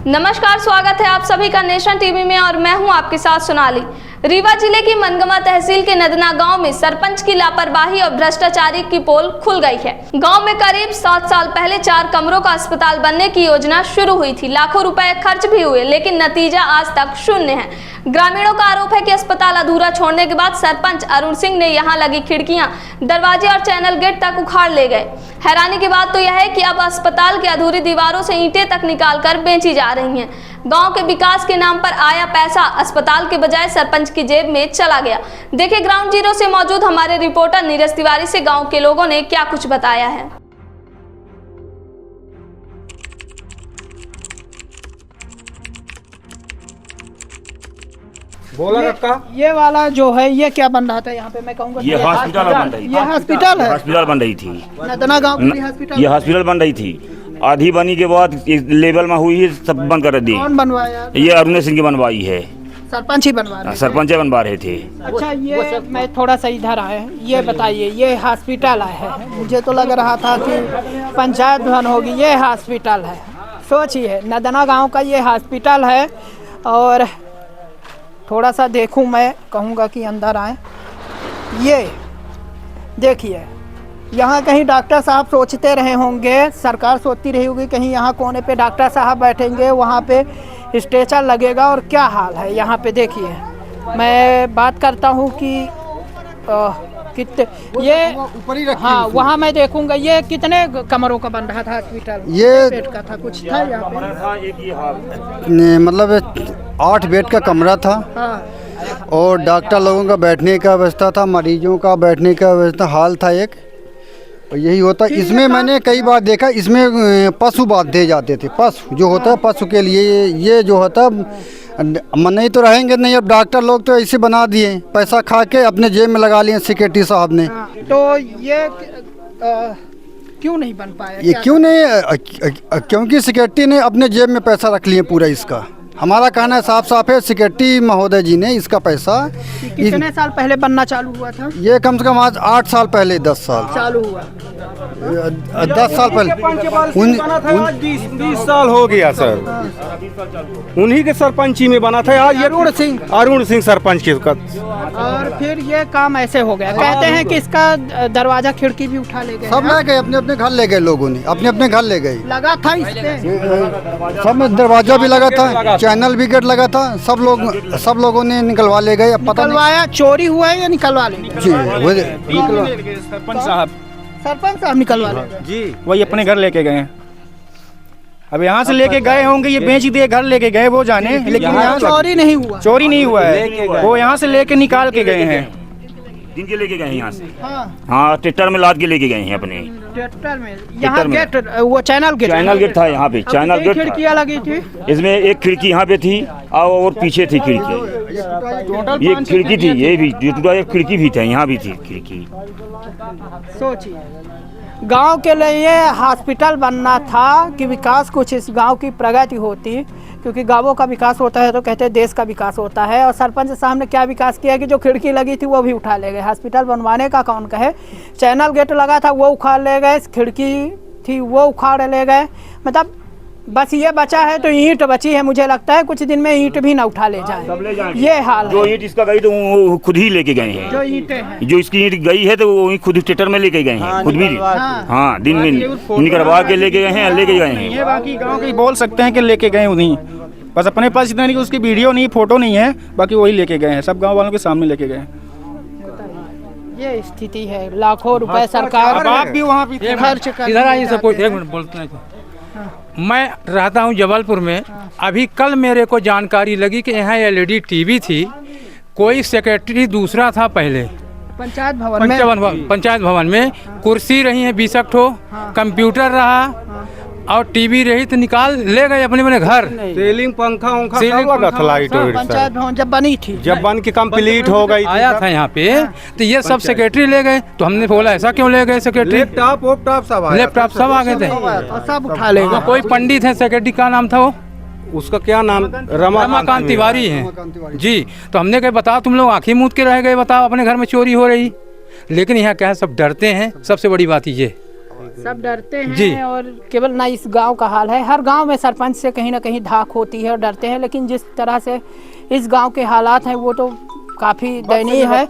नमस्कार, स्वागत है आप सभी का नेशन टीवी में और मैं हूं आपके साथ सोनाली। रीवा जिले की मनगवा तहसील के नदना गांव में सरपंच की लापरवाही और भ्रष्टाचारी की पोल खुल गई है। गांव में करीब 7 साल पहले 4 कमरों का अस्पताल बनने की योजना शुरू हुई थी। लाखों रुपए खर्च भी हुए, लेकिन नतीजा आज तक शून्य है। ग्रामीणों का आरोप है कि अस्पताल अधूरा छोड़ने के बाद सरपंच अरुण सिंह ने यहां लगी खिड़कियां, दरवाजे और चैनल गेट तक उखाड़ ले गए। हैरानी की बात तो यह है कि अब अस्पताल की अधूरी दीवारों से ईंटें तक निकालकर बेची जा रही हैं। गांव के विकास के नाम पर आया पैसा अस्पताल के बजाय सरपंच की जेब में चला गया। देखिए ग्राउंड जीरो से मौजूद हमारे रिपोर्टर नीरज तिवारी से गांव के लोगों ने क्या कुछ बताया है। बोला रखा ये वाला जो है ये क्या बन रहा था यहाँ पे? मैं कहूँगा ये हॉस्पिटल बन रही थी। ये हॉस्पिटल है, हॉस्पिटल बन रही थी। नदना गांव की हॉस्पिटल। ये हॉस्पिटल बन रही थी, आधी बनी के बाद इस लेवल में हुई है, सब बंद कर दी। कौन बनवाया? ये अरुण सिंह की बनवाई है, सरपंच ही बनवा रहे थे। सरपंच बनवा रहे थे। अच्छा, ये मैं थोड़ा सा इधर आए, ये बताइए, ये हॉस्पिटल है। मुझे तो लग रहा था कि पंचायत भवन होगी, ये हॉस्पिटल है। सोचिए, नदना गाँव का ये हॉस्पिटल है। और थोड़ा सा देखूं, मैं कहूँगा कि अंदर आए। ये देखिए, यहाँ कहीं डॉक्टर साहब सोचते रहे होंगे, सरकार सोचती रही होगी कहीं यहाँ कोने पे डॉक्टर साहब बैठेंगे, वहाँ पे स्ट्रेचर लगेगा। और क्या हाल है यहाँ पे देखिए। मैं बात करता हूँ कि कितने ये ऊपर ही रखी। हाँ, वहाँ मैं देखूंगा। ये कितने कमरों का बन रहा था हॉस्पिटल? ये बेड का था, कुछ था यहाँ ने, मतलब 8 बेड का कमरा था। हाँ। और डॉक्टर लोगों का बैठने का व्यवस्था था, मरीजों का बैठने का व्यवस्था हॉल था एक। और यही होता, इसमें मैंने कई बार देखा, इसमें पशु बांधे जाते थे। पशु जो होता है, पशु के लिए ये जो होता नहीं तो रहेंगे नहीं। अब डॉक्टर लोग तो ऐसे बना दिए, पैसा खा के अपने जेब में लगा लिए सेक्रेटरी साहब ने। तो ये क्यों नहीं बन पाया? ये क्यों नहीं? क्योंकि सेक्रेटरी ने अपने जेब में पैसा रख लिए पूरा। इसका हमारा कहना साफ साफ है, सेक्रेटरी महोदय जी ने इसका पैसा। कितने साल पहले बनना चालू हुआ था? ये कम से कम आज 8 साल पहले, 10 साल चालू हुआ। 10 साल पहले 20 साल हो गया सर। उन्हीं के सरपंची में बना था। आज अरुण सिंह सरपंच के। और फिर ये काम ऐसे हो गया। कहते हैं कि इसका दरवाजा खिड़की भी उठा ले गए। सब ले गए, अपने अपने घर ले गए। लोगों ने अपने अपने घर ले गए। लगा था इसमें, सब में दरवाजा भी लगा था, चैनल भी गेट लगा था। सब लोगों ने निकलवा ले गए। अब पता निकलवाया, चोरी हुआ है या निकलवा ले? सरपंच साहब निकलवा ले जी, वही अपने घर लेके गए हैं। अब यहाँ से लेके गए होंगे, ये बेच दिए, घर लेके गए वो जाने। लेकिन यहाँ चोरी नहीं हुआ। चोरी नहीं हुआ है, वो यहाँ से लेके निकाल के गए हैं। दिन के लेके गए हैं यहाँ से। हाँ, हाँ, ट्रैक्टर में लाद के लेके गए हैं अपने। ट्रैक्टर में यहाँ गेट, वो चैनल गेट था यहाँ पे। चैनल गेट खिड़कियाँ लगी थी। इसमें एक खिड़की यहाँ पे थी और पीछे थी खिड़की। ये खिड़की थी, ये भी एक खिड़की भी था, यहाँ भी थी खिड़की। सोचिए, गांव के लिए हॉस्पिटल बनना था कि विकास, कुछ इस गांव की प्रगति होती। क्योंकि गांवों का विकास होता है तो कहते हैं देश का विकास होता है। और सरपंच साहब ने क्या विकास किया कि जो खिड़की लगी थी वो भी उठा ले गए। हॉस्पिटल बनवाने का कौन कहे? चैनल गेट लगा था वो उखाड़ ले गए, खिड़की थी वो उखाड़ ले गए। मतलब बस ये बचा है तो ईंट बची है। मुझे लगता है कुछ दिन में ईंट भी ना उठा ले जाए। ये हाल जो है। ईंट इसका गई तो वो खुद ही लेके गए हैं। जो ईंटें हैं, जो इसकी ईंट गई है तो वो खुद ट्रैक्टर में लेके गए हैं। खुद भी हाँ, दिन में निकलवा के लेके गए हैं, लेके गए हैं। ये बाकी गांव के बोल सकते हैं कि लेके गए उन्हीं, बस अपने पास इतना नहीं कि उसकी वीडियो नहीं, फोटो नहीं है, बाकी वही लेके गए हैं। सब गांव वालों के सामने लेके गए। ये स्थिति है। लाखों रुपए सरकार, आप भी वहाँ पे खर्च कर। इधर आइए सबको, 1 मिनट बोलते हैं। मैं रहता हूँ जबलपुर में। अभी कल मेरे को जानकारी लगी कि यहाँ LED TV थी। कोई सेक्रेटरी दूसरा था पहले पंचायत भवन में। कुर्सी रही है 20 ठो, कंप्यूटर रहा और टीवी रही तो निकाल ले गए अपने अपने घर। सीलिंग पंखा उंखा सब लगा था, लाइट पंचायत भवन जब बनी थी, जब बन के कंप्लीट हो गई आया था यहाँ पे। तो ये सब सेक्रेटरी ले गए। तो हमने बोला ऐसा क्यों ले गए सेक्रेटरी? लैपटॉप सब आ गए थे, सब उठा ले गए। कोई पंडित है, सेक्रेटरी का नाम था वो, उसका क्या नाम? रमाकांत तिवारी है जी। तो हमने कहा बताओ तुम लोग आंखें मूंद के रह गए, बताओ अपने घर में चोरी हो रही। लेकिन यहाँ क्या है, सब डरते हैं। सबसे बड़ी बात ये सब डरते जी। हैं और केवल ना इस गांव का हाल है, हर गांव में सरपंच से कहीं ना कहीं धाक होती है और डरते हैं, लेकिन जिस तरह से इस गांव के हालात हैं वो तो काफ़ी दयनीय है।